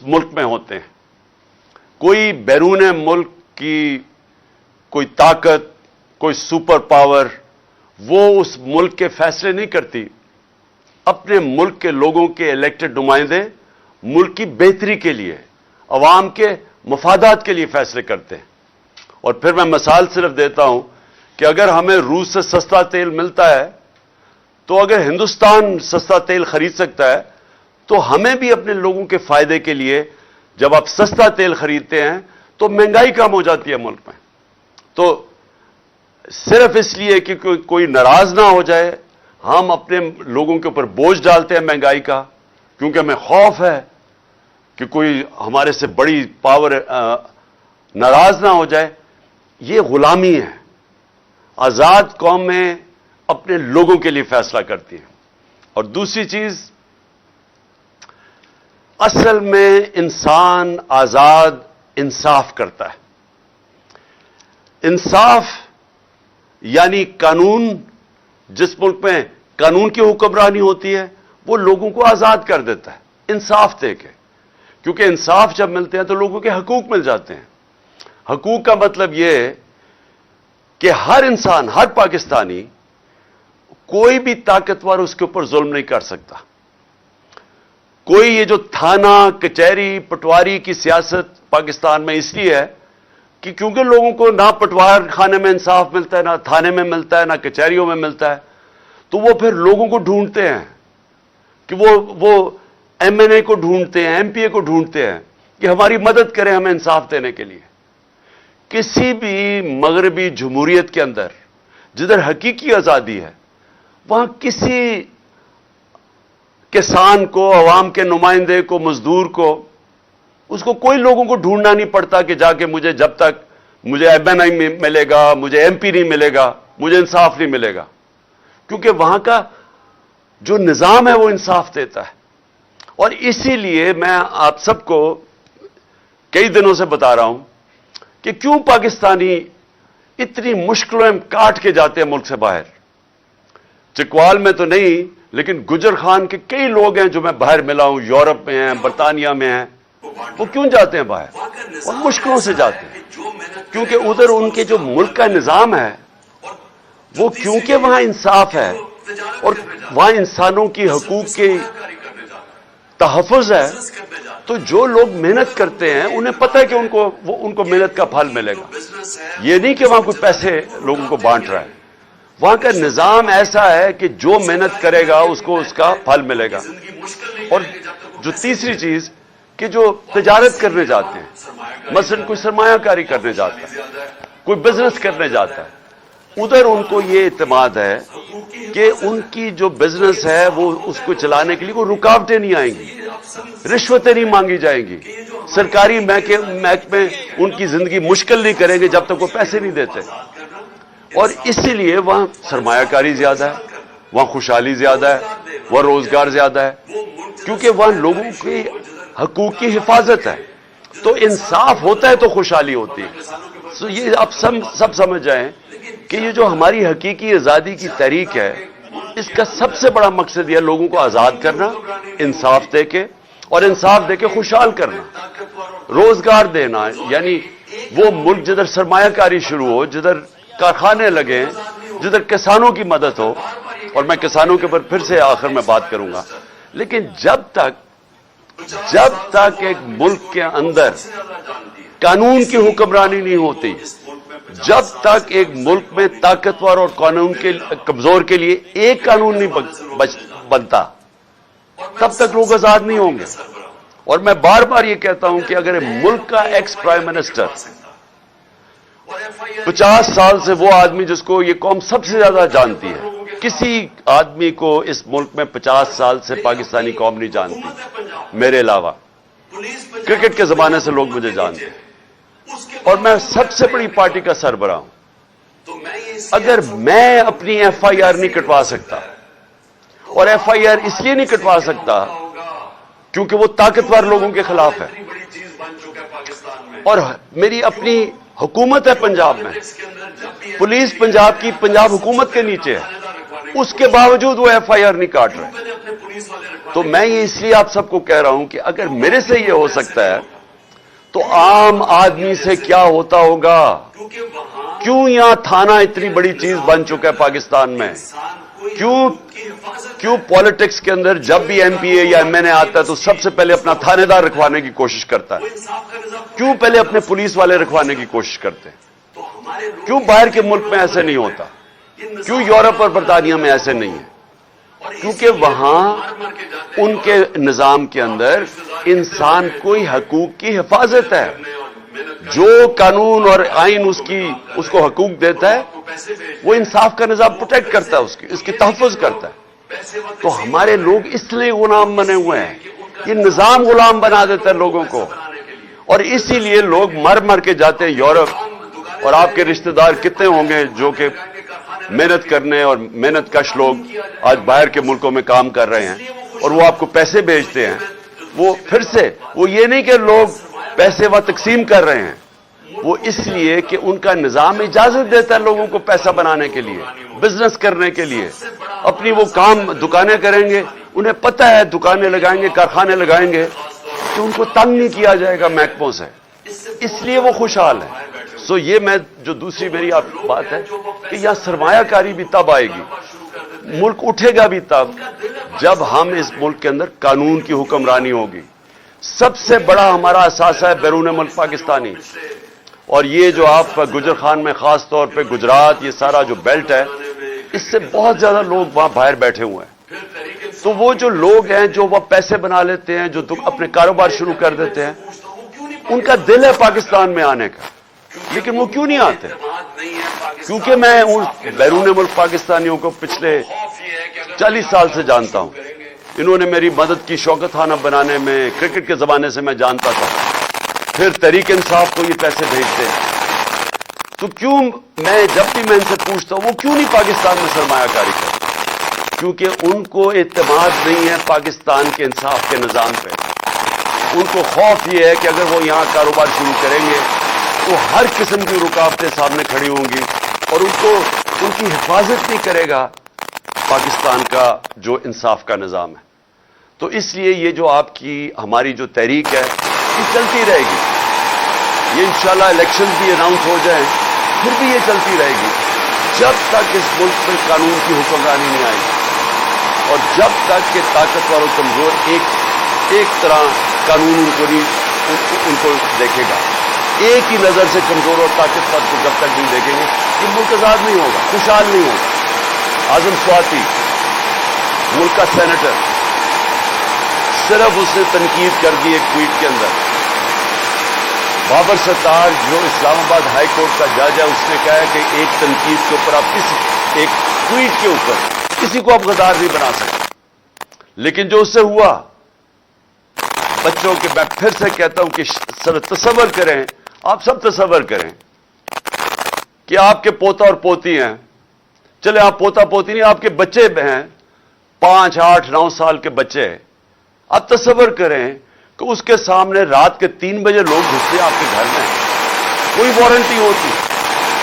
ملک میں ہوتے ہیں. کوئی بیرون ملک کی کوئی طاقت، کوئی سپر پاور وہ اس ملک کے فیصلے نہیں کرتی. اپنے ملک کے لوگوں کے الیکٹڈ نمائندے ملک کی بہتری کے لیے، عوام کے مفادات کے لیے فیصلے کرتے ہیں. اور پھر میں مثال صرف دیتا ہوں کہ اگر ہمیں روس سے سستا تیل ملتا ہے تو اگر ہندوستان سستا تیل خرید سکتا ہے تو ہمیں بھی اپنے لوگوں کے فائدے کے لیے جب آپ سستا تیل خریدتے ہیں تو مہنگائی کم ہو جاتی ہے ملک میں. تو صرف اس لیے کہ کوئی ناراض نہ ہو جائے ہم اپنے لوگوں کے اوپر بوجھ ڈالتے ہیں مہنگائی کا، کیونکہ ہمیں خوف ہے کہ کوئی ہمارے سے بڑی پاور ناراض نہ ہو جائے. یہ غلامی ہے. آزاد قومیں اپنے لوگوں کے لیے فیصلہ کرتی ہیں. اور دوسری چیز، اصل میں انسان آزاد انصاف کرتا ہے. انصاف یعنی قانون، جس ملک میں قانون کی حکمرانی ہوتی ہے وہ لوگوں کو آزاد کر دیتا ہے انصاف دے کے. کیونکہ انصاف جب ملتے ہیں تو لوگوں کے حقوق مل جاتے ہیں. حقوق کا مطلب یہ ہے کہ ہر انسان، ہر پاکستانی، کوئی بھی طاقتور اس کے اوپر ظلم نہیں کر سکتا. کوئی یہ جو تھانہ، کچہری، پٹواری کی سیاست پاکستان میں اس لیے ہے کہ کیونکہ لوگوں کو نہ پٹوار خانے میں انصاف ملتا ہے، نہ تھانے میں ملتا ہے، نہ کچہریوں میں ملتا ہے، تو وہ پھر لوگوں کو ڈھونڈتے ہیں کہ وہ ایم این اے کو ڈھونڈتے ہیں، ایم پی اے کو ڈھونڈتے ہیں کہ ہماری مدد کریں ہمیں انصاف دینے کے لیے. کسی بھی مغربی جمہوریت کے اندر جدھر حقیقی آزادی ہے وہاں کسی کسان کو، عوام کے نمائندے کو، مزدور کو، اس کو کوئی لوگوں کو ڈھونڈنا نہیں پڑتا کہ جا کے مجھے جب تک مجھے ایم این اے ملے گا، مجھے ایم پی نہیں ملے گا، مجھے انصاف نہیں ملے گا. کیونکہ وہاں کا جو نظام ہے وہ انصاف دیتا ہے. اور اسی لیے میں آپ سب کو کئی دنوں سے بتا رہا ہوں کہ کیوں پاکستانی اتنی مشکلوں میں کاٹ کے جاتے ہیں ملک سے باہر. چکوال میں تو نہیں، لیکن گجر خان کے کئی لوگ ہیں جو میں باہر ملا ہوں، یورپ میں ہیں، برطانیہ میں ہیں. وہ کیوں جاتے ہیں باہر؟ اور مشکلوں سے جاتے ہیں. کیونکہ ادھر ان کے جو ملک کا نظام ہے وہ، کیونکہ وہاں انصاف ہے اور وہاں انسانوں کی حقوق کے تحفظ ہے، تو جو لوگ محنت کرتے ہیں انہیں پتہ ہے کہ ان کو محنت کا پھل ملے گا. یہ نہیں کہ وہاں کوئی پیسے لوگوں کو بانٹ رہا ہے. وہاں کا نظام ایسا ہے کہ جو محنت کرے گا اس کو اس کا پھل ملے گا. اور جو تیسری چیز کہ جو تجارت کرنے جاتے ہیں، مثلا کوئی سرمایہ کاری کرنے جاتا ہے، کوئی بزنس کرنے جاتا ہے، ادھر ان کو یہ اعتماد ہے کہ ان کی جو بزنس ہے وہ اس کو چلانے کے لیے کوئی رکاوٹیں نہیں آئیں گی، رشوتیں نہیں مانگی جائیں گی، سرکاری محکمے ان کی زندگی مشکل نہیں کریں گے جب تک وہ پیسے نہیں دیتے. اور اسی لیے وہاں سرمایہ کاری زیادہ ہے، وہاں خوشحالی زیادہ ہے، وہاں روزگار زیادہ ہے، کیونکہ وہاں لوگوں کی حقوق کی حفاظت ہے. تو انصاف ہوتا ہے تو خوشحالی ہوتی ہے. تو یہ آپ سب سمجھ جائیں کہ یہ جو ہماری حقیقی آزادی کی تحریک ہے، اس کا سب سے بڑا مقصد یہ لوگوں کو آزاد کرنا، انصاف دے کے، اور انصاف دے کے خوشحال کرنا، روزگار دینا. یعنی وہ ملک جدھر سرمایہ کاری شروع ہو، جدھر کارخانے لگیں، جدھر کسانوں کی مدد ہو. اور میں کسانوں کے اوپر پھر سے آخر میں بات کروں گا. لیکن جب تک ایک ملک کے اندر قانون کی حکمرانی نہیں ہوتی، جب تک ایک ملک میں طاقتور اور قانون کے کمزور کے لیے ایک قانون نہیں بنتا، تب تک لوگ آزاد نہیں ہوں گے. اور میں بار بار یہ کہتا ہوں کہ اگر ملک کا ایکس پرائم منسٹر 50 سال سے وہ آدمی جس کو یہ قوم سب سے زیادہ جانتی ہے، کسی آدمی کو اس ملک میں 50 سال سے پاکستانی قوم نہیں جانتی میرے علاوہ. کرکٹ کے زمانے سے لوگ مجھے جانتے ہیں اور میں سب سے بڑی پارٹی کا سربراہ ہوں. اگر میں اپنی ایف آئی آر نہیں کٹوا سکتا، اور ایف آئی آر اس لیے نہیں کٹوا سکتا کیونکہ وہ طاقتور لوگوں کے خلاف ہے، اور میری اپنی حکومت ہے پنجاب میں، پولیس پنجاب کی پنجاب حکومت کے نیچے ہے، اس کے باوجود وہ FIR نہیں کاٹ رہے. تو میں یہ اس لیے آپ سب کو کہہ رہا ہوں کہ اگر میرے سے یہ ہو سکتا ہے تو عام آدمی سے کیا ہوتا ہوگا. کیوں یہاں تھانہ اتنی بڑی چیز بن چکا ہے پاکستان میں؟ کیوں پالیٹکس کے اندر جب بھی MPA یا MNA آتا ہے تو سب سے پہلے اپنا تھانے دار رکھوانے کی کوشش کرتا ہے؟ کیوں پہلے اپنے پولیس والے رکھوانے کی کوشش کرتے ہیں؟ کیوں باہر کے ملک میں ایسے نہیں ہوتا؟ کیوں یورپ اور برطانیہ میں ایسے نہیں ہے؟ کیونکہ وہاں ان کے نظام کے اندر انسان کوئی حقوق کی حفاظت ہے. جو قانون اور آئین اس کو حقوق دیتا ہے وہ انصاف کا نظام پروٹیکٹ کرتا ہے، اس کی تحفظ کرتا ہے. تو ہمارے لوگ اس لیے غلام بنے ہوئے ہیں. یہ نظام غلام بنا دیتا ہے لوگوں کو، اور اسی لیے لوگ مر کے جاتے ہیں یورپ. اور آپ کے رشتہ دار کتنے ہوں گے جو کہ محنت کرنے اور محنت کش لوگ آج باہر کے ملکوں میں کام کر رہے ہیں اور وہ آپ کو پیسے بھیجتے ہیں. وہ پھر سے وہ یہ نہیں کہ لوگ پیسے وہ تقسیم کر رہے ہیں، وہ اس لیے کہ ان کا نظام اجازت دیتا ہے لوگوں کو پیسہ بنانے کے لیے، بزنس کرنے کے لیے. اپنی وہ کام دکانیں کریں گے، انہیں پتہ ہے دکانیں لگائیں گے، کارخانے لگائیں گے تو ان کو تنگ نہیں کیا جائے گا محکموں سے، اس لیے وہ خوشحال ہے. سو یہ میں جو دوسری میری آپ بات ہے کہ یہاں سرمایہ کاری بھی تب آئے گی، ملک اٹھے گا بھی تب جب ہم اس ملک کے اندر قانون کی حکمرانی ہوگی. سب سے بڑا ہمارا اثاثہ ہے بیرون ملک پاکستانی. اور یہ جو آپ گجر خان میں خاص طور پہ گجرات، یہ سارا جو بیلٹ ہے، اس سے بہت زیادہ لوگ وہاں باہر بیٹھے ہوئے ہیں. تو وہ جو لوگ ہیں جو وہ پیسے بنا لیتے ہیں، جو اپنے کاروبار شروع کر دیتے ہیں، ان کا دل ہے پاکستان میں آنے کا، لیکن وہ کیوں نہیں آتے؟ کیونکہ میں ان بیرون ملک پاکستانیوں کو پچھلے 40 سال سے جانتا ہوں. انہوں نے میری مدد کی شوکت خانہ بنانے میں، کرکٹ کے زمانے سے میں جانتا تھا. پھر تحریک انصاف کو یہ پیسے بھیجتے ہیں. تو کیوں میں جب بھی میں ان سے پوچھتا ہوں وہ کیوں نہیں پاکستان میں سرمایہ کاری کرتے؟ کیونکہ ان کو اعتماد نہیں ہے پاکستان کے انصاف کے نظام پہ. ان کو خوف یہ ہے کہ اگر وہ یہاں کاروبار شروع کریں گے تو ہر قسم کی رکاوٹیں سامنے کھڑی ہوں گی اور ان کی حفاظت نہیں کرے گا پاکستان کا جو انصاف کا نظام ہے. تو اس لیے یہ جو آپ کی ہماری جو تحریک ہے یہ چلتی رہے گی. یہ انشاءاللہ الیکشن بھی اناؤنس ہو جائیں پھر بھی یہ چلتی رہے گی جب تک اس ملک میں قانون کی حکمرانی نہیں آئے گی، اور جب تک کہ طاقتور اور کمزور ایک طرح قانون ان کو دیکھے گا. ایک ہی نظر سے کمزور اور طاقتور کو جب تک نہیں دیکھیں گے یہ ملک آزاد نہیں ہوگا، خوشحال نہیں ہوگا. اعظم سواتی ملک کا سینیٹر، صرف اس نے تنقید کر دی ایک ٹویٹ کے اندر. بابر ستار جو اسلام آباد ہائی کورٹ کا جج ہے، اس نے کہا ہے کہ ایک تنقید کے اوپر آپ ایک ٹویٹ کے اوپر کسی کو آپ غدار نہیں بنا سکتے. لیکن جو اس سے ہوا، بچوں کے میں پھر سے کہتا ہوں کہ سر تصور کریں، آپ سب تصور کریں کہ آپ کے پوتا اور پوتی ہیں. چلے آپ پوتا پوتی نہیں، آپ کے بچے ہیں 5, 8, 9 سال کے بچے. آپ تصور کریں کہ اس کے سامنے رات کے 3 بجے لوگ گھستے ہیں آپ کے گھر میں، کوئی وارنٹ نہیں ہوتی،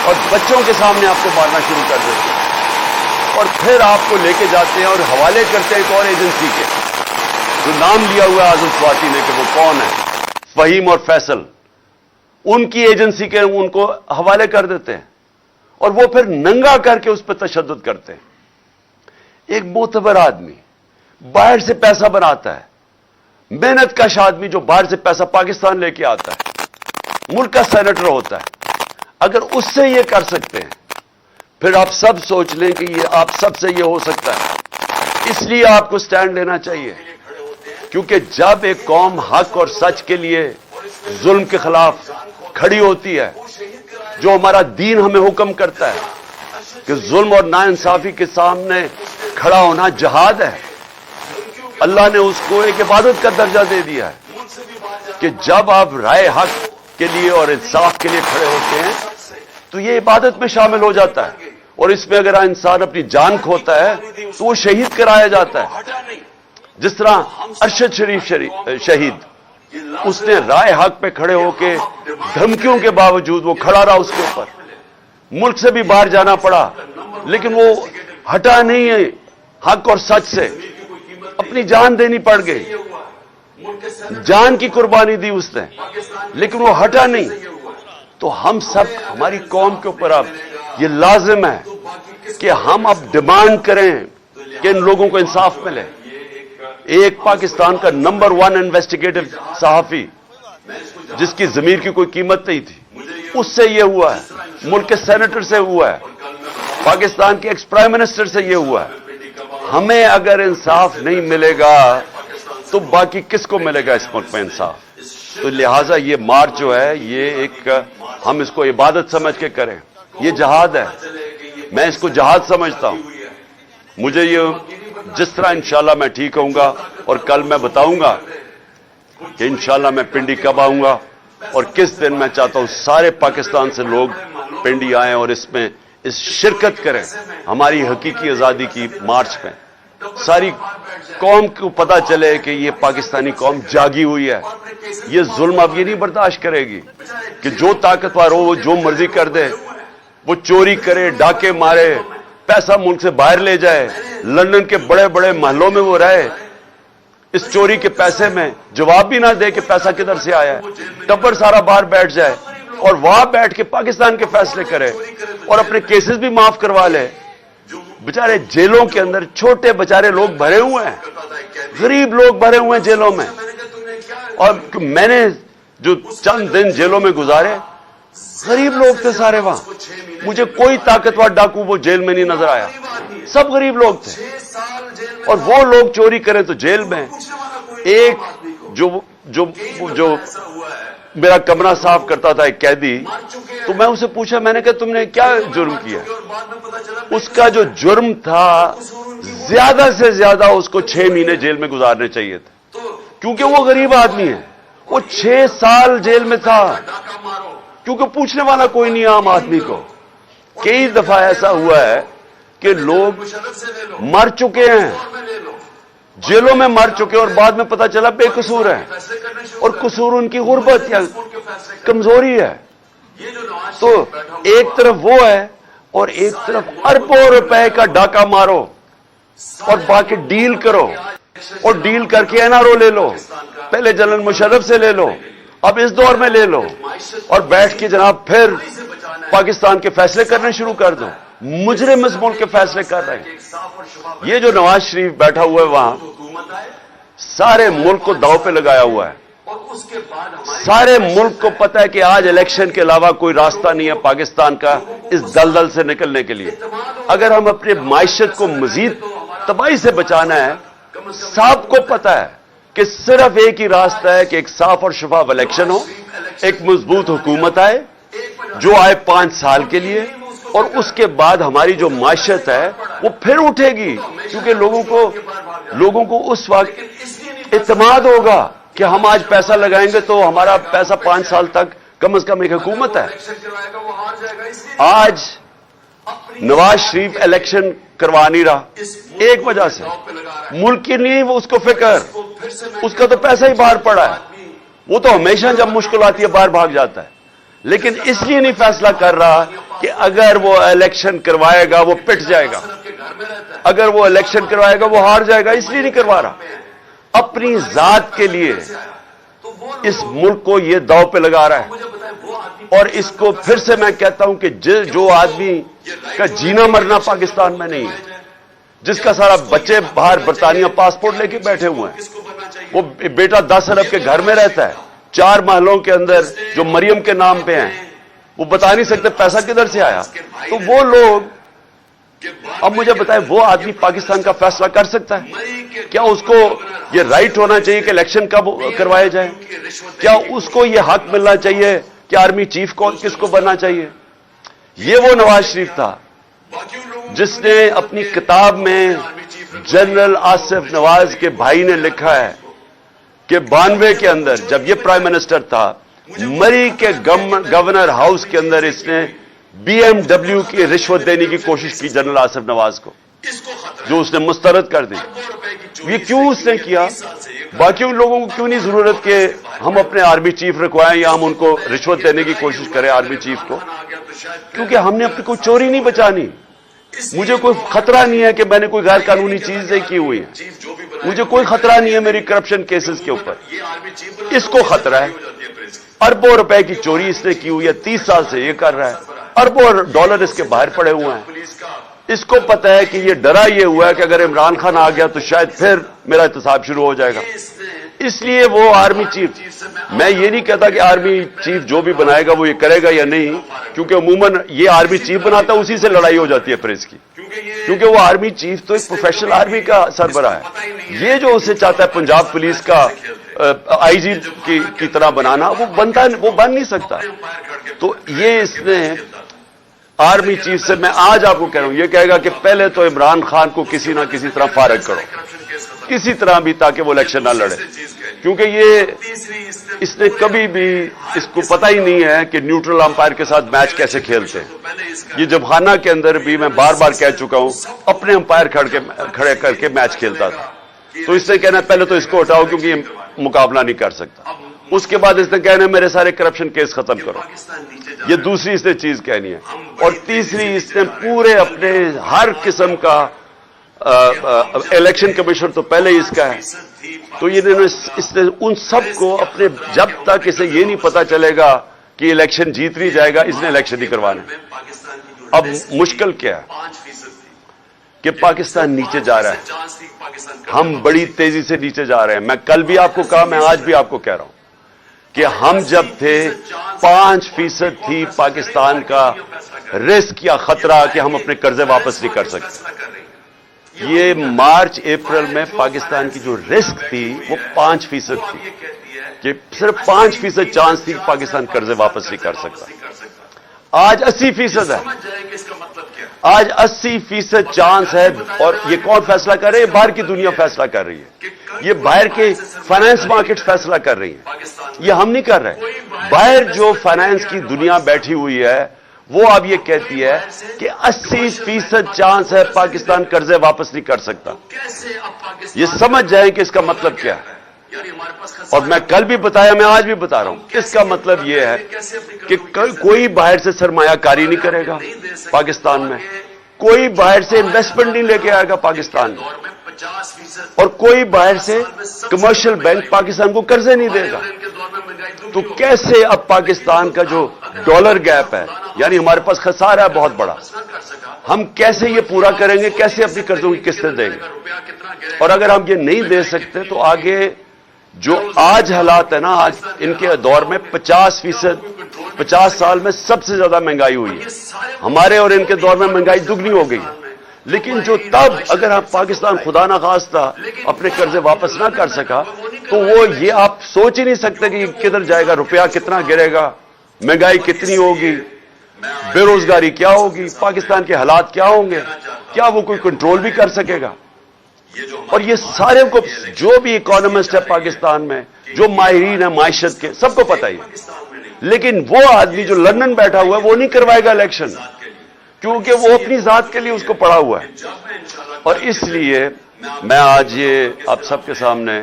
اور بچوں کے سامنے آپ کو مارنا شروع کر دیتے ہیں، اور پھر آپ کو لے کے جاتے ہیں اور حوالے کرتے ہیں ایک اور ایجنسی کے جو نام لیا ہوا ہے اعظم سواتی نے کہ وہ کون ہے، فہیم اور فیصل. ان کی ایجنسی کے ان کو حوالے کر دیتے ہیں اور وہ پھر ننگا کر کے اس پہ تشدد کرتے ہیں. ایک معتبر آدمی باہر سے پیسہ بناتا ہے، محنت کش آدمی جو باہر سے پیسہ پاکستان لے کے آتا ہے، ملک کا سینیٹر ہوتا ہے، اگر اس سے یہ کر سکتے ہیں پھر آپ سب سوچ لیں کہ یہ آپ سب سے یہ ہو سکتا ہے. اس لیے آپ کو سٹینڈ لینا چاہیے، کیونکہ جب ایک قوم حق اور سچ کے لیے ظلم کے خلاف کھڑی ہوتی ہے، جو ہمارا دین ہمیں حکم کرتا ہے کہ ظلم اور ناانصافی کے سامنے کھڑا ہونا جہاد ہے. اللہ نے اس کو ایک عبادت کا درجہ دے دیا ہے کہ جب آپ رائے حق کے لیے اور انصاف کے لیے کھڑے ہوتے ہیں تو یہ عبادت میں شامل ہو جاتا ہے. اور اس میں اگر انسان اپنی جان کھوتا ہے تو وہ شہید کرایا جاتا ہے. جس طرح ارشد شریف شہید، اس نے رائے حق پہ کھڑے ہو کے دھمکیوں کے باوجود وہ کھڑا رہا، اس کے اوپر ملک سے بھی باہر جانا پڑا، لیکن وہ ہٹا نہیں ہے حق اور سچ سے, اپنی جان دینی پڑ گئی, جان کی قربانی دی اس نے, لیکن وہ ہٹا نہیں. تو ہم سب, ہماری قوم کے اوپر اب یہ لازم ہے کہ ہم اب ڈیمانڈ کریں کہ ان لوگوں کو انصاف ملے. ایک پاکستان کا نمبر 1 انویسٹیگیٹو صحافی جس کی ضمیر کی کوئی قیمت نہیں تھی, اس سے یہ ہوا ہے, ملک کے سینیٹر سے ہوا ہے, پاکستان کے ایکس پرائم منسٹر سے یہ ہوا ہے. ہمیں اگر انصاف نہیں ملے گا تو باقی کس کو ملے گا اس ملک میں انصاف؟ تو لہٰذا یہ مارچ جو ہے یہ ایک, ہم اس کو عبادت سمجھ کے کریں. یہ جہاد ہے, میں اس کو جہاد سمجھتا ہوں. مجھے یہ جس طرح انشاءاللہ میں ٹھیک ہوں گا, اور کل میں بتاؤں گا کہ انشاءاللہ میں پنڈی کب آؤں گا اور کس دن. میں چاہتا ہوں سارے پاکستان سے لوگ پنڈی آئیں اور اس میں شرکت کریں ہماری حقیقی آزادی کی مارچ میں. ساری قوم کو پتہ چلے کہ یہ پاکستانی قوم جاگی ہوئی ہے. یہ ظلم اب یہ نہیں برداشت کرے گی کہ جو طاقتور ہو وہ جو مرضی کر دے, وہ چوری کرے, ڈاکے مارے, پیسہ ملک سے باہر لے جائے, لندن کے بڑے بڑے محلوں میں وہ رہے, اس چوری کے پیسے میں جواب بھی نہ دے کہ پیسہ کدھر سے آیا ہے, ٹبر سارا باہر بیٹھ جائے اور وہاں بیٹھ کے پاکستان کے فیصلے کرے اور اپنے کیسز بھی معاف کروا لے. بیچارے جیلوں کے اندر چھوٹے بیچارے لوگ بھرے ہوئے ہیں, غریب لوگ بھرے ہوئے ہیں جیلوں میں. اور میں نے جو چند دن جیلوں میں گزارے, غریب لوگ تھے سارے وہاں. مجھے کوئی طاقتور ڈاکو وہ جیل میں نہیں نظر آیا, سب غریب لوگ تھے. اور وہ لوگ چوری کریں تو جیل میں. ایک جو میرا کمرہ صاف کرتا تھا ایک قیدی, تو میں اسے پوچھا, میں نے کہا تم نے کیا جرم کیا؟ اس کا جو جرم تھا زیادہ سے زیادہ اس کو 6 مہینے جیل میں گزارنے چاہیے تھے, کیونکہ وہ غریب آدمی ہے. وہ 6 سال جیل میں تھا کیونکہ پوچھنے والا کوئی نہیں عام آدمی کو. کئی دفعہ ایسا ہوا ہے کہ لوگ مر چکے ہیں, جیلوں میں مر چکے, اور بعد میں پتا چلا بے قصور ہے, اور قصور ان کی غربت یا کمزوری ہے. تو ایک طرف وہ ہے اور ایک طرف اربوں روپے کا ڈاکہ مارو اور باقی ڈیل کرو, اور ڈیل کر کے این آر او لے لو, پہلے جنرل مشرف سے لے لو, اب اس دور میں لے لو, اور بیٹھ کے جناب پھر پاکستان کے فیصلے کرنے شروع کر دو. مجرم اس ملک کے فیصلے کر رہے ہیں. یہ جو نواز شریف بیٹھا ہوا ہے وہاں, سارے ملک کو داؤ پہ لگایا ہوا ہے. سارے ملک کو پتہ ہے کہ آج الیکشن کے علاوہ کوئی راستہ نہیں ہے پاکستان کا اس دلدل سے نکلنے کے لیے. اگر ہم اپنی معیشت کو مزید تباہی سے بچانا ہے, سب کو پتہ ہے کہ صرف ایک ہی راستہ ہے کہ ایک صاف اور شفاف الیکشن ہو, ایک مضبوط حکومت آئے جو آئے 5 سال کے لیے, اور اس کے بعد ہماری جو معیشت ہے وہ پھر اٹھے گی, کیونکہ لوگوں کو اس وقت اعتماد ہوگا کہ ہم آج پیسہ لگائیں گے تو ہمارا پیسہ 5 سال تک کم از کم ایک حکومت ہے. آج نواز شریف الیکشن کروا نہیں رہا ایک وجہ سے, ملک کی نہیں وہ اس کو فکر, اس کا تو پیسہ ہی باہر پڑا ہے. وہ تو ہمیشہ جب مشکل آتی ہے باہر بھاگ جاتا ہے, لیکن اس لیے نہیں فیصلہ کر رہا کہ اگر وہ الیکشن کروائے گا وہ پٹ جائے گا, اگر وہ الیکشن کروائے گا وہ ہار جائے گا, اس لیے نہیں کروا رہا. اپنی ذات کے لیے اس ملک کو یہ داؤ پہ لگا رہا ہے. اور اس کو پھر سے میں کہتا ہوں کہ جو آدمی کا جینا مرنا پاکستان میں نہیں ہے, جس کا سارا بچے باہر برطانیہ پاسپورٹ لے کے بیٹھے ہوئے ہیں, وہ بیٹا 10 ارب کے گھر میں رہتا ہے, 4 محلوں کے اندر جو مریم کے نام پہ ہیں, وہ بتا نہیں سکتے پیسہ کدھر سے آیا. تو وہ لوگ, اب مجھے بتائیں وہ آدمی پاکستان کا فیصلہ کر سکتا ہے؟ کیا اس کو یہ رائٹ ہونا چاہیے کہ الیکشن کب کروائے جائیں؟ کیا اس کو یہ حق ملنا چاہیے کہ آرمی چیف کو کس کو بننا چاہیے؟ یہ وہ نواز شریف تھا جس نے اپنی کتاب میں جنرل آصف نواز کے بھائی نے لکھا ہے کہ 92 کے اندر جب یہ پرائم منسٹر تھا, مری کے گورنر ہاؤس کے اندر اس نے BMW کی رشوت دینے کی کوشش کی جنرل آصف نواز کو, جو اس نے مسترد کر دی. یہ کیوں اس نے کیا؟ باقی ان لوگوں کو کیوں نہیں ضرورت کہ ہم اپنے آرمی چیف رکھوائیں یا ہم ان کو رشوت دینے کی کوشش کریں آرمی چیف کو؟ کیونکہ ہم نے اپنی کوئی چوری نہیں بچانی. مجھے کوئی خطرہ نہیں ہے کہ میں نے کوئی غیر قانونی چیزیں کی ہوئی ہیں. مجھے کوئی خطرہ نہیں ہے میری کرپشن کیسز کے اوپر. اس کو خطرہ ہے. اربوں روپے کی چوری اس نے کی ہوئی ہے, 30 سال سے یہ کر رہا ہے. اربوں ڈالر اس کے باہر پڑے ہوئے ہیں. اس کو پتا ہے کہ یہ ڈرا یہ ہوا ہے کہ اگر عمران خان آ گیا تو شاید پھر میرا احتساب شروع ہو جائے گا. اس لیے وہ آرمی چیف, میں یہ نہیں کہتا کہ آرمی چیف جو بھی بنائے گا وہ یہ کرے گا یا نہیں, کیونکہ عموماً یہ آرمی چیف بناتا ہے, اسی سے لڑائی ہو جاتی ہے پریس کی, کیونکہ وہ آرمی چیف تو ایک پروفیشنل آرمی کا سربراہ ہے. یہ جو اسے چاہتا ہے پنجاب پولیس کا آئی جی کی طرح بنانا, وہ بن نہیں سکتا. تو یہ اس نے آرمی چیف سے, میں آج آپ کو کہہ رہا ہوں, یہ کہے گا کہ پہلے تو عمران خان کو کسی نہ کسی طرح فارغ کرو, کسی طرح بھی, تاکہ وہ الیکشن نہ لڑے. کیونکہ یہ اس نے کبھی بھی, اس کو پتہ ہی نہیں ہے کہ نیوٹرل امپائر کے ساتھ میچ کیسے کھیلتے ہیں. یہ جب خانہ کے اندر بھی میں بار بار کہہ چکا ہوں, اپنے امپائر کھڑے کر کے میچ کھیلتا تھا. تو اس نے کہنا پہلے تو اس کو ہٹاؤ کیونکہ یہ مقابلہ نہیں کر سکتا. اس کے بعد اس نے کہنا میرے سارے کرپشن کیس ختم کرو. یہ دوسری اس نے چیز کہنی ہے. اور تیسری, اس نے پورے اپنے ہر قسم کا الیکشن کمیشن تو پہلے ہی اس کا ہے, تو اس نے ان سب کو اپنے, جب تک اسے یہ نہیں پتا چلے گا کہ الیکشن جیت نہیں جائے گا, اس نے الیکشن نہیں کروانا. اب مشکل کیا ہے کہ پاکستان نیچے جا رہا ہے, ہم بڑی تیزی سے نیچے جا رہے ہیں. میں کل بھی آپ کو کہا, میں آج بھی آپ کو کہہ رہا ہوں کہ ہم جب تھے 5% تھی پاکستان کا رسک یا خطرہ کہ ہم اپنے قرضے واپس نہیں کر سکتے. یہ مارچ اپریل میں پاکستان کی جو رسک تھی وہ 5% تھی, کہ صرف 5% چانس تھی کہ پاکستان قرضے واپس نہیں کر سکتا. آج 80% ہے, آج 80% چانس ہے. اور یہ کون فیصلہ کر رہے ہیں؟ باہر کی دنیا فیصلہ کر رہی ہے, یہ باہر کے فائنانس مارکیٹ فیصلہ کر رہی ہیں, یہ ہم نہیں کر رہے. باہر جو فائنانس کی دنیا بیٹھی ہوئی ہے وہ اب یہ کہتی ہے کہ 80% چانس ہے پاکستان قرضے واپس نہیں کر سکتا. یہ سمجھ جائیں کہ اس کا مطلب کیا ہے. اور میں کل بھی بتایا, میں آج بھی بتا رہا ہوں, اس کا مطلب یہ ہے کہ کوئی باہر سے سرمایہ کاری نہیں کرے گا پاکستان میں, کوئی باہر سے انویسٹمنٹ نہیں لے کے آئے گا پاکستان میں, اور کوئی باہر سے کمرشل بینک پاکستان کو قرضے نہیں دے گا. تو کیسے اب پاکستان کا جو ڈالر گیپ ہے, یعنی ہمارے پاس خسارہ ہے بہت بڑا, ہم کیسے یہ پورا کریں گے, کیسے اپنی قرضوں کی قسطیں دیں گے. اور اگر ہم یہ نہیں دے سکتے تو آگے جو آج حالات ہے نا, آج ان کے دور میں 50%, 50 سال میں سب سے زیادہ مہنگائی ہوئی ہے. ہمارے اور ان کے دور میں مہنگائی دگنی ہو گئی. لیکن جو تب اگر ہم پاکستان خدا نہ خواستہ اپنے قرضے واپس نہ کر سکا, تو وہ یہ آپ سوچ ہی نہیں سکتے کہ یہ کدھر جائے گا, روپیہ کتنا گرے گا, مہنگائی کتنی ہوگی, بے روزگاری کیا ہوگی, پاکستان کے حالات کیا ہوں گے, کیا وہ کوئی کنٹرول بھی کر سکے گا. اور یہ سارے کو, جو بھی اکانومسٹ ہے پاکستان میں, جو ماہرین ہیں معیشت کے, سب کو پتہ ہی ہے. لیکن وہ آدمی جو لندن بیٹھا ہوا ہے وہ نہیں کروائے گا الیکشن, کیونکہ وہ اپنی ذات کے لیے اس کو پڑا ہوا ہے. اور اس لیے میں آج یہ آپ سب کے سامنے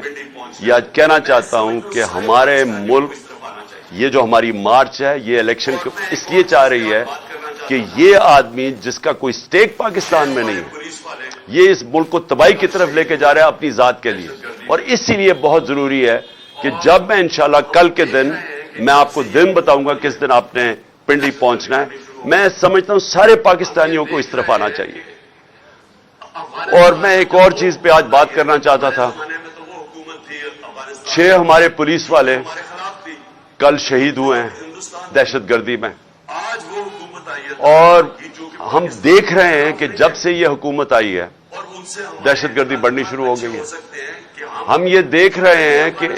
یہ آج کہنا چاہتا ہوں کہ ہمارے ملک, یہ جو ہماری مارچ ہے, یہ الیکشن اس لیے چاہ رہی ہے کہ یہ آدمی جس کا کوئی سٹیک پاکستان میں نہیں ہے, یہ اس ملک کو تباہی کی طرف لے کے جا رہا ہے اپنی ذات کے لیے. اور اسی لیے بہت ضروری ہے کہ جب میں انشاءاللہ کل کے دن, میں آپ کو دن بتاؤں گا کس دن آپ نے پنڈی پہنچنا ہے, میں سمجھتا ہوں سارے پاکستانیوں کو اس طرف آنا چاہیے. اور میں ایک اور چیز پہ آج بات کرنا چاہتا تھا. 6 ہمارے پولیس والے کل شہید ہوئے ہیں دہشت گردی میں, اور ہم دیکھ رہے ہیں کہ جب سے یہ حکومت آئی ہے دہشت گردی بڑھنی شروع ہو گئی ہے. ہم یہ دیکھ رہے ہیں کہ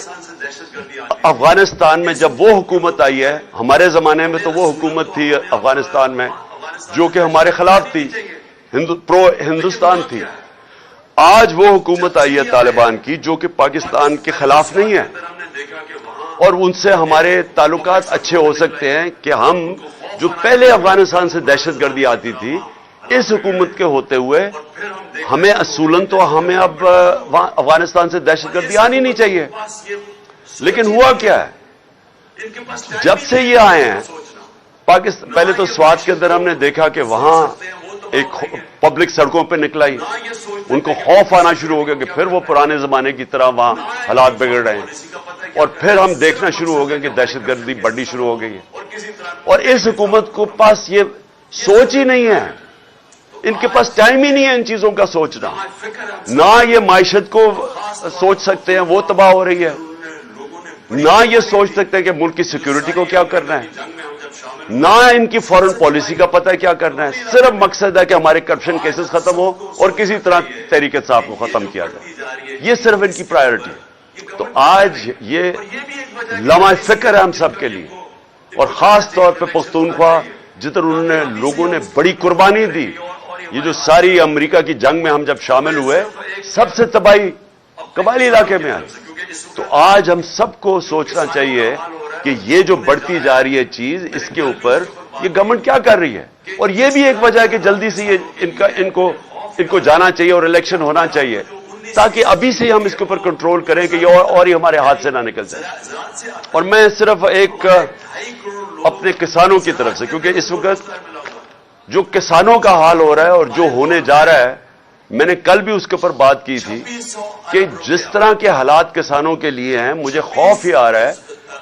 افغانستان میں جب وہ حکومت آئی ہے, ہمارے زمانے میں تو وہ حکومت تھی افغانستان میں جو کہ ہمارے خلاف تھی, پرو ہندوستان تھی. آج وہ حکومت آئی ہے طالبان کی جو کہ پاکستان کے خلاف نہیں ہے, اور ان سے ہمارے تعلقات اچھے ہو سکتے ہیں کہ ہم جو پہلے افغانستان سے دہشت گردی آتی تھی, اس حکومت کے ہوتے ہوئے ہمیں اصولاً تو ہمیں اب افغانستان سے دہشت گردی آنی نہیں چاہیے. لیکن ہوا کیا ہے, جب سے یہ آئے ہیں پاکستان, پہلے تو سوات کے اندر ہم نے دیکھا کہ وہاں ایک پبلک سڑکوں پہ نکلائی، ان کو خوف آنا شروع ہو گیا کہ پھر وہ پرانے زمانے کی طرح وہاں حالات بگڑ رہے ہیں، اور پھر ہم دیکھنا شروع ہو گئے کہ دہشت گردی بڑھنی شروع ہو گئی ہے۔ اور اس حکومت کو پاس یہ سوچ ہی نہیں ہے، ان کے پاس ٹائم ہی نہیں ہے ان چیزوں کا سوچنا، نہ یہ معیشت کو سوچ سکتے ہیں، وہ تباہ ہو رہی ہے، نہ یہ سوچ سکتے ہیں کہ ملک کی سیکیورٹی کو کیا کرنا ہے، نہ ان کی فورن پالیسی کا پتہ ہے کیا کرنا ہے، صرف مقصد ہے کہ ہمارے کرپشن کیسز ختم ہو اور کسی طرح تحریک انصاف کو ختم کیا جائے، یہ صرف ان کی پرائیورٹی ہے۔ تو آج یہ لمحہ فکر ہے ہم سب کے لیے، اور خاص طور پہ پختونخوا جدھر انہوں نے لوگوں نے بڑی قربانی دی، یہ جو ساری امریکہ کی جنگ میں ہم جب شامل ہوئے، سب سے تباہی قبائلی علاقے میں آئی۔ تو آج ہم سب کو سوچنا چاہیے کہ یہ جو بڑھتی جا رہی ہے چیز، اس کے اوپر یہ گورنمنٹ کیا کر رہی ہے، اور یہ بھی ایک وجہ ہے کہ جلدی سے یہ ان کو جانا چاہیے اور الیکشن ہونا چاہیے، تاکہ ابھی سے ہم اس کے اوپر کنٹرول کریں کہ یہ اور ہی ہمارے ہاتھ سے نہ نکل جائے۔ اور میں صرف ایک اپنے کسانوں کی طرف سے، کیونکہ اس وقت جو کسانوں کا حال ہو رہا ہے اور جو ہونے جا رہا ہے، میں نے کل بھی اس کے اوپر بات کی تھی کہ جس طرح کے حالات کسانوں کے لیے ہیں، مجھے خوف ہی آ رہا ہے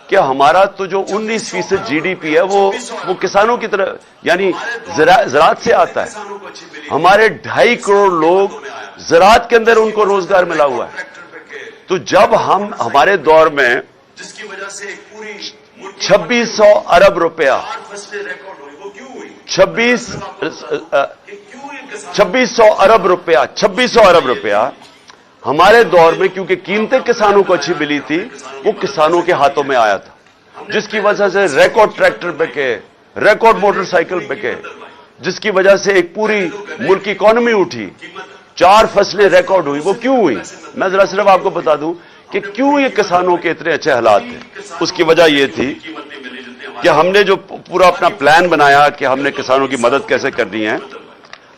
کہ ہمارا تو جو 19% جی ڈی پی ہے وہ کسانوں کی طرف، یعنی زراعت سے آتا ہے۔ ہمارے 2.5 کروڑ لوگ زراعت کے اندر ان کو روزگار ملا ہوا ہے۔ تو جب ہم ہمارے دور میں 2600 ارب روپیہ 2600 ارب روپیہ ہمارے دور میں، کیونکہ قیمتیں کسانوں کو اچھی ملی تھی، وہ کسانوں کے ہاتھوں میں آیا تھا، جس کی وجہ سے ریکارڈ ٹریکٹر بکے، ریکارڈ موٹر سائیکل بکے، جس کی وجہ سے ایک پوری ملک کی اکانومی اٹھی، 4 فصلیں ریکارڈ ہوئی۔ وہ کیوں ہوئی؟ میں ذرا صرف آپ کو بتا دوں کہ کیوں یہ کسانوں کے اتنے اچھے حالات تھے۔ اس کی وجہ یہ تھی کہ ہم نے جو پورا اپنا پلان بنایا کہ ہم نے کسانوں کی مدد کیسے کرنی ہے،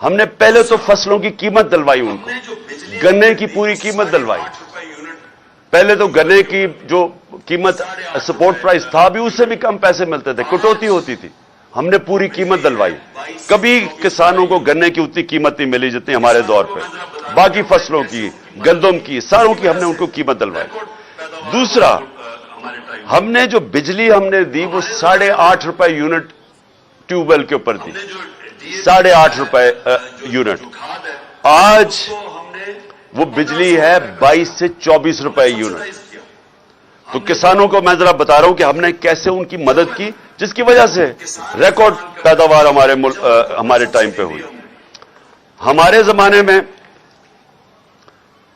ہم نے پہلے تو فصلوں کی قیمت دلوائی، ان کو گنے کی پوری قیمت دلوائی۔ پہلے تو گنے کی جو قیمت سپورٹ پرائز تھا، ابھی اس سے بھی کم پیسے ملتے تھے، کٹوتی ہوتی تھی، ہم نے پوری قیمت دلوائی۔ کبھی کسانوں کو گنے کی اتنی قیمت نہیں ملی جتنی ہمارے دور پہ، باقی فصلوں کی، گندم کی، ساروں کی ہم نے ان کو قیمت دلوائی۔ دوسرا، ہم نے جو بجلی ہم نے دی وہ 8.5 روپے یونٹ ٹیوب ویل کے اوپر دی، 8.5 روپے یونٹ۔ آج وہ بجلی ہے 22 سے 24 روپے یونٹ۔ تو کسانوں کو میں ذرا بتا رہا ہوں کہ ہم نے کیسے ان کی مدد کی، جس کی وجہ سے ریکارڈ پیداوار ہمارے ٹائم پہ ہوئی۔ ہمارے زمانے میں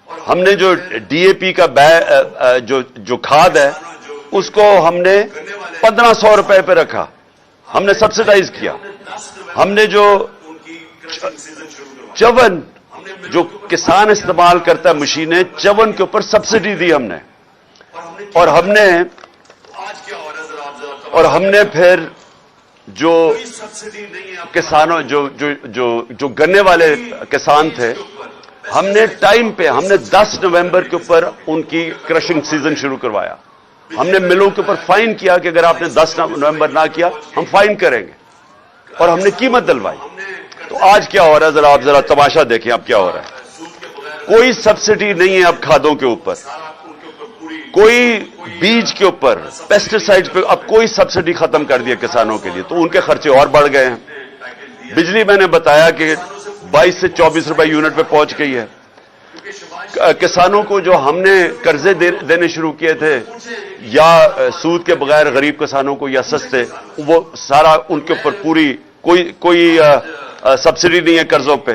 ہم نے جو ڈی اے پی کا جو کھاد ہے، اس کو ہم نے 1500 روپے پہ رکھا، ہم نے سبسڈائز کیا۔ ہم نے جو چون جو کسان استعمال کرتا ہے مشینیں، چون کے اوپر سبسڈی دی ہم نے، اور ہم نے پھر جو کسانوں جو گنے والے کسان تھے، ہم نے ٹائم پہ، ہم نے 10 نومبر کے اوپر ان کی کرشنگ سیزن شروع کروایا۔ ہم نے ملوں کے اوپر فائن کیا کہ اگر آپ نے 10 نومبر نہ کیا ہم فائن کریں گے، اور ہم نے قیمت دلوائی۔ تو آج کیا ہو رہا ہے، آپ ذرا تماشا دیکھیں اب کیا ہو رہا ہے۔ کوئی سبسڈی نہیں ہے اب کھادوں کے اوپر، کوئی بیج کے اوپر، پیسٹیسائڈ پہ اب کوئی سبسڈی ختم کر دیا کسانوں کے لیے، تو ان کے خرچے اور بڑھ گئے ہیں۔ بجلی میں نے بتایا کہ 22 سے 24 روپے یونٹ پہ پہنچ گئی ہے۔ کسانوں کو جو ہم نے قرضے دینے شروع کیے تھے، یا سود کے بغیر غریب کسانوں کو یا سستے، وہ سارا ان کے اوپر پوری کوئی سبسڈی نہیں ہے قرضوں پہ۔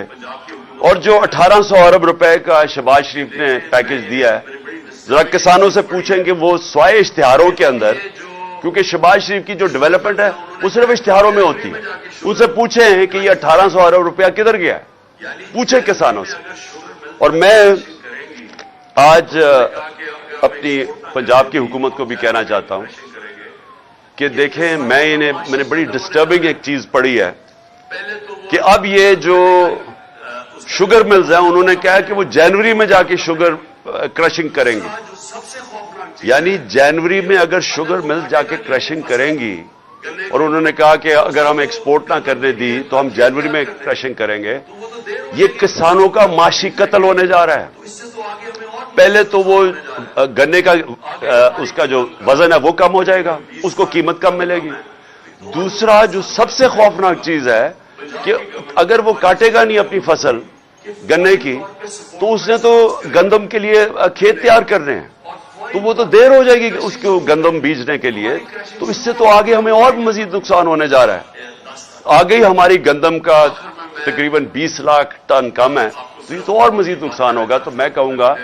اور جو 1800 ارب روپے کا شہباز شریف نے پیکج دیا ہے، ذرا کسانوں سے پوچھیں کہ وہ سوائے اشتہاروں کے اندر، کیونکہ شہباز شریف کی جو ڈیولپمنٹ ہے وہ صرف اشتہاروں میں ہوتی ہے، ان سے پوچھیں کہ یہ 1800 ارب روپیہ کدھر گیا ہے، پوچھیں کسانوں سے۔ اور میں آج اپنی پنجاب کی حکومت کو بھی کہنا چاہتا ہوں کہ دیکھیں، میں نے بڑی ڈسٹربنگ ایک چیز پڑھی ہے کہ اب یہ جو شوگر ملز ہیں، انہوں نے کہا کہ وہ جنوری میں جا کے شوگر کرشنگ کریں گی، یعنی جنوری میں اگر شوگر مل جا کے کرشنگ کریں گی اور انہوں نے کہا کہ اگر ہم ایکسپورٹ نہ کرنے دی تو ہم جنوری میں کرشنگ کریں گے. یہ کسانوں کا معاشی قتل ہونے جا رہا ہے. پہلے تو وہ گنے کا اس کا جو وزن ہے وہ کم ہو جائے گا, اس کو قیمت کم ملے گی. دوسرا جو سب سے خوفناک چیز ہے کہ اگر وہ کاٹے گا نہیں اپنی فصل گنے کی, تو اس نے تو گندم کے لیے کھیت تیار کرنے ہیں, تو وہ تو دیر ہو جائے گی اس کو گندم بیجنے کے لیے. تو اس سے تو آگے ہمیں اور مزید نقصان ہونے جا رہا ہے. آگے ہی ہماری گندم کا تقریباً 20 لاکھ ٹن کم ہے, تو یہ تو اور مزید نقصان ہوگا. تو میں کہوں گا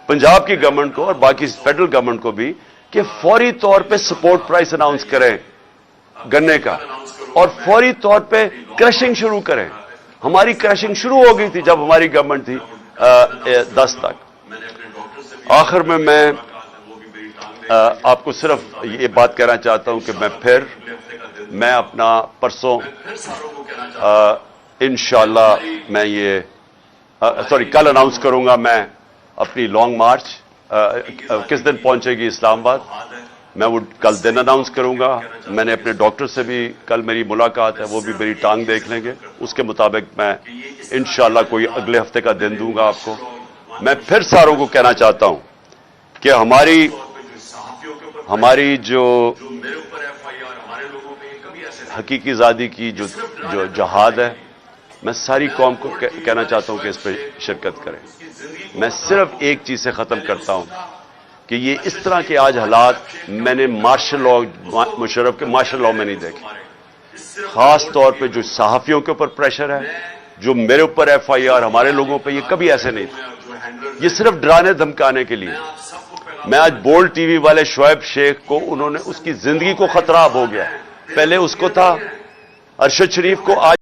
پنجاب کی گورنمنٹ کو اور باقی فیڈرل گورنمنٹ کو بھی کہ فوری طور پہ سپورٹ پرائس اناؤنس کریں گنے کا, اور فوری طور پہ کرشنگ شروع کریں. ہماری کرشنگ شروع ہو گئی تھی جب ہماری گورنمنٹ تھی 10 تک. آخر میں آپ کو صرف یہ بات کہنا چاہتا ہوں کہ میں اپنا پرسوں انشاءاللہ میں یہ کل اناؤنس کروں گا میں اپنی لانگ مارچ کس دن پہنچے گی اسلام آباد. میں وہ کل دن اناؤنس کروں گا. میں نے اپنے ڈاکٹر سے بھی کل میری ملاقات ہے, وہ بھی میری ٹانگ دیکھ لیں گے. اس کے مطابق میں انشاءاللہ کوئی اگلے ہفتے کا دن دوں گا آپ کو. میں پھر ساروں کو کہنا چاہتا ہوں کہ ہماری جو حقیقی زادی کی جو جہاد ہے, میں ساری قوم کو کہنا چاہتا ہوں کہ اس پہ شرکت کریں. میں صرف ایک چیز سے ختم کرتا ہوں کہ یہ اس طرح کے آج حالات میں نے مارشل لاء مشرف کے مارشل لاء میں نہیں دیکھے. خاص طور پہ جو صحافیوں کے اوپر پریشر ہے, جو میرے اوپر FIR, ہمارے لوگوں پہ, یہ کبھی ایسے نہیں تھے. یہ صرف ڈرانے دھمکانے کے لیے. میں آج بولڈ ٹی وی والے شعیب شیخ کو, انہوں نے اس کی زندگی کو خطرہ اب ہو گیا. پہلے اس کو تھا, ارشد شریف کو آج